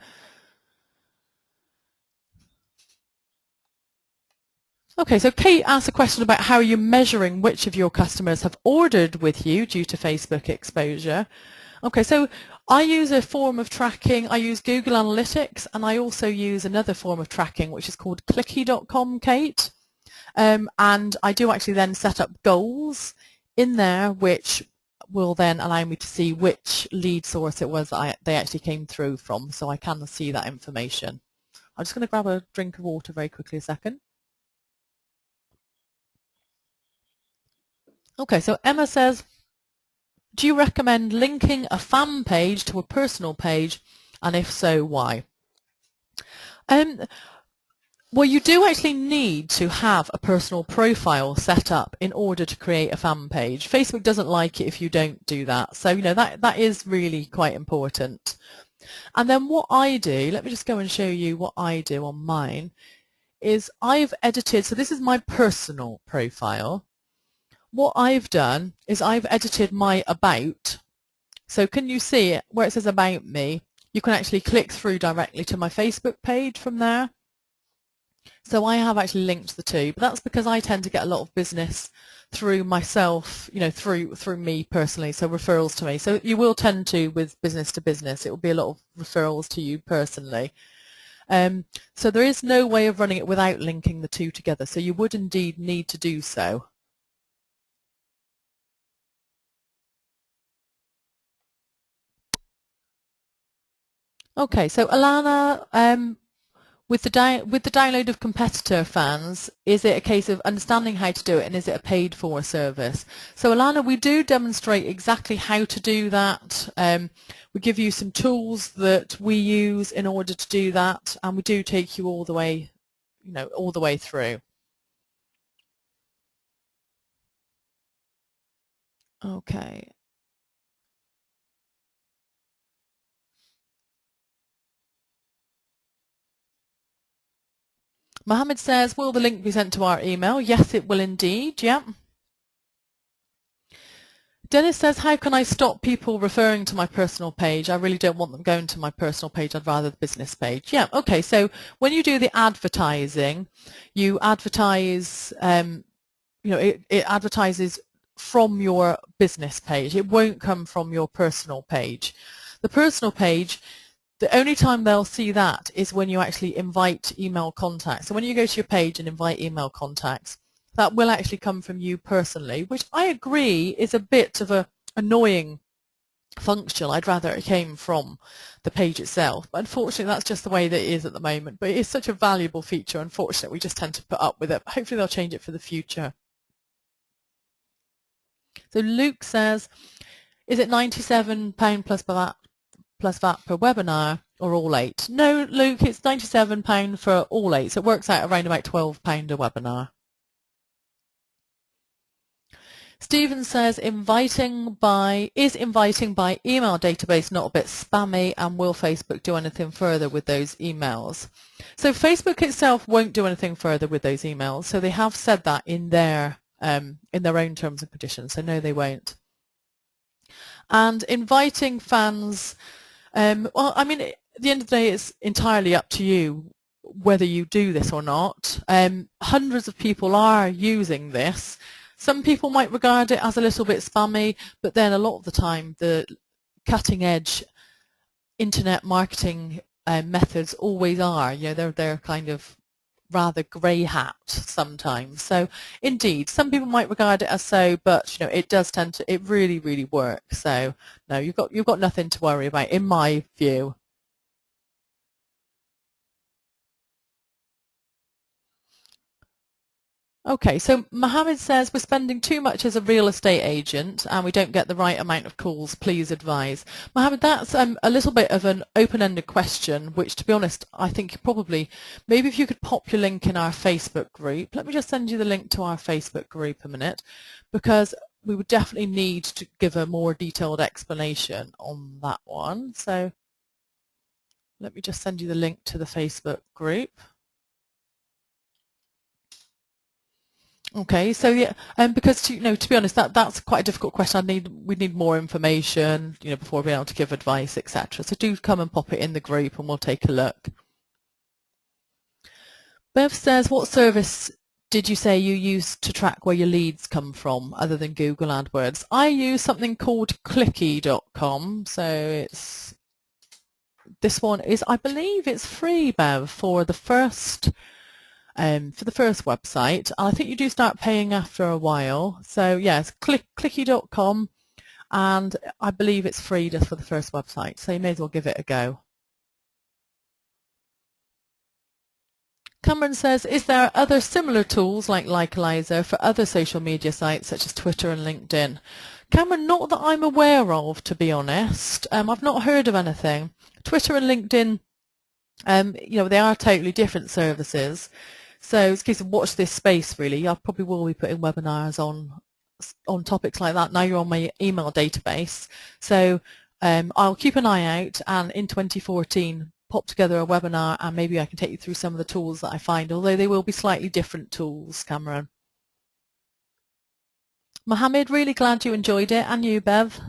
Okay, so Kate asked a question about how you're measuring which of your customers have ordered with you due to Facebook exposure. Okay, so I use a form of tracking. I use Google Analytics, and I also use another form of tracking, which is called clicky.com, Kate. And I do actually then set up goals in there, which will then allow me to see which lead source it was that they actually came through from, so I can see that information. I'm just going to grab a drink of water very quickly a second. Okay, so Emma says, do you recommend linking a fan page to a personal page, and if so, why? Well, you do actually need to have a personal profile set up in order to create a fan page. Facebook doesn't like it if you don't do that. So, that is really quite important. And then what I do, let me just go and show you what I do on mine, is I've edited, so this is my personal profile. What I've done is I've edited my about. So can you see it where it says about me? You can actually click through directly to my Facebook page from there. So I have actually linked the two, but that's because I tend to get a lot of business through myself, through me personally, so referrals to me. So you will tend to, with business to business, it will be a lot of referrals to you personally. So there is no way of running it without linking the two together, so you would indeed need to do so. Okay, so Alana, with the download of competitor fans, is it a case of understanding how to do it, and is it a paid for service? So Alana, we do demonstrate exactly how to do that. We give you some tools that we use in order to do that, and we do take you all the way, all the way through. Okay. Mohammed says, will the link be sent to our email? Yes, it will indeed, yeah. Dennis says, how can I stop people referring to my personal page? I really don't want them going to my personal page. I'd rather the business page. Yeah, okay, so when you do the advertising, you advertise, it advertises from your business page. It won't come from your personal page. The personal page, the only time they'll see that is when you actually invite email contacts. So when you go to your page and invite email contacts, that will actually come from you personally, which I agree is a bit of a annoying function. I'd rather it came from the page itself. But unfortunately, that's just the way that it is at the moment. But it is such a valuable feature. Unfortunately, we just tend to put up with it. But hopefully, they'll change it for the future. So Luke says, is it £97 plus VAT per webinar, or all 8? No, Luke, it's £97 for all 8. So it works out around about £12 a webinar. Stephen says, inviting by email database not a bit spammy, and will Facebook do anything further with those emails? So Facebook itself won't do anything further with those emails. So they have said that in their own terms and conditions. So no, they won't. And inviting fans, well, I mean, at the end of the day, it's entirely up to you whether you do this or not. Hundreds of people are using this. Some people might regard it as a little bit spammy, but then a lot of the time the cutting edge internet marketing methods always are. They're kind of rather grey hat sometimes. So indeed, some people might regard it as so, but it does tend to, it really, really works. So no, you've got nothing to worry about, in my view. Okay, so Mohammed says we're spending too much as a real estate agent and we don't get the right amount of calls. Please advise. Mohammed, that's a little bit of an open-ended question, which, to be honest, I think you probably, maybe if you could pop your link in our Facebook group. Let me just send you the link to our Facebook group a minute, because we would definitely need to give a more detailed explanation on that one. So let me just send you the link to the Facebook group. Okay, so yeah, because to be honest, that's quite a difficult question. We need more information, before being able to give advice, etc. So do come and pop it in the group, and we'll take a look. Bev says, what service did you say you use to track where your leads come from, other than Google AdWords? I use something called clicky.com. So this one is, I believe, it's free, Bev, for the first. For the first website. I think you do start paying after a while. So yes, clicky.com, and I believe it's free just for the first website. So you may as well give it a go. Cameron says, is there other similar tools like Likealizer for other social media sites such as Twitter and LinkedIn? Cameron, not that I'm aware of, to be honest. I've not heard of anything. Twitter and LinkedIn, they are totally different services. So it's a case of watch this space, really. I probably will be putting webinars on topics like that. Now you're on my email database. So I'll keep an eye out, and in 2014 pop together a webinar, and maybe I can take you through some of the tools that I find, although they will be slightly different tools, Cameron. Mohammed, really glad you enjoyed it, and you, Bev.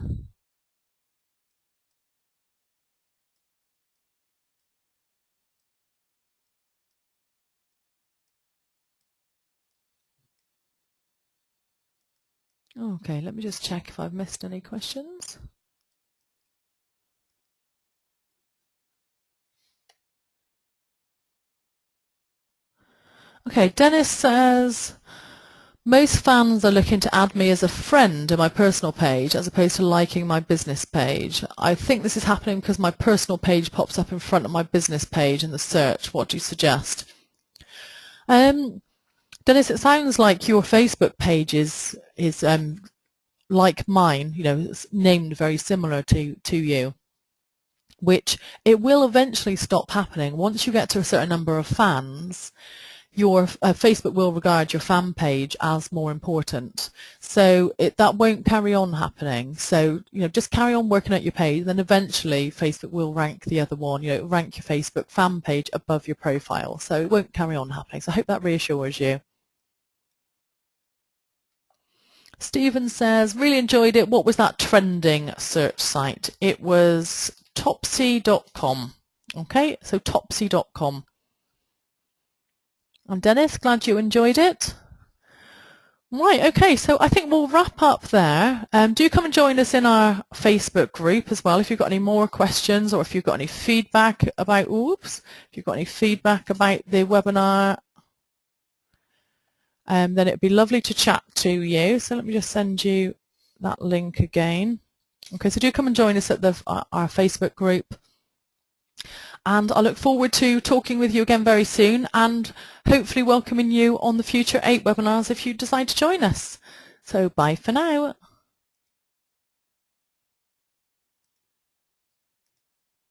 Okay, let me just check if I've missed any questions. Okay, Dennis says, most fans are looking to add me as a friend in my personal page as opposed to liking my business page. I think this is happening because my personal page pops up in front of my business page in the search. What do you suggest? Dennis, it sounds like your Facebook page is like mine, it's named very similar to you, which it will eventually stop happening. Once you get to a certain number of fans, your Facebook will regard your fan page as more important. So that won't carry on happening. So, just carry on working at your page, then eventually Facebook will rank the other one, rank your Facebook fan page above your profile. So it won't carry on happening. So I hope that reassures you. Stephen says, really enjoyed it. What was that trending search site? It was topsy.com. Okay, so topsy.com. And Dennis, glad you enjoyed it. Right, okay, so I think we'll wrap up there. Do come and join us in our Facebook group as well if you've got any more questions, or if you've got any feedback about, if you've got any feedback about the webinar, then it'd be lovely to chat to you. So let me just send you that link again. Okay, so do come and join us at our Facebook group. And I look forward to talking with you again very soon, and hopefully welcoming you on the future 8 webinars if you decide to join us. So bye for now.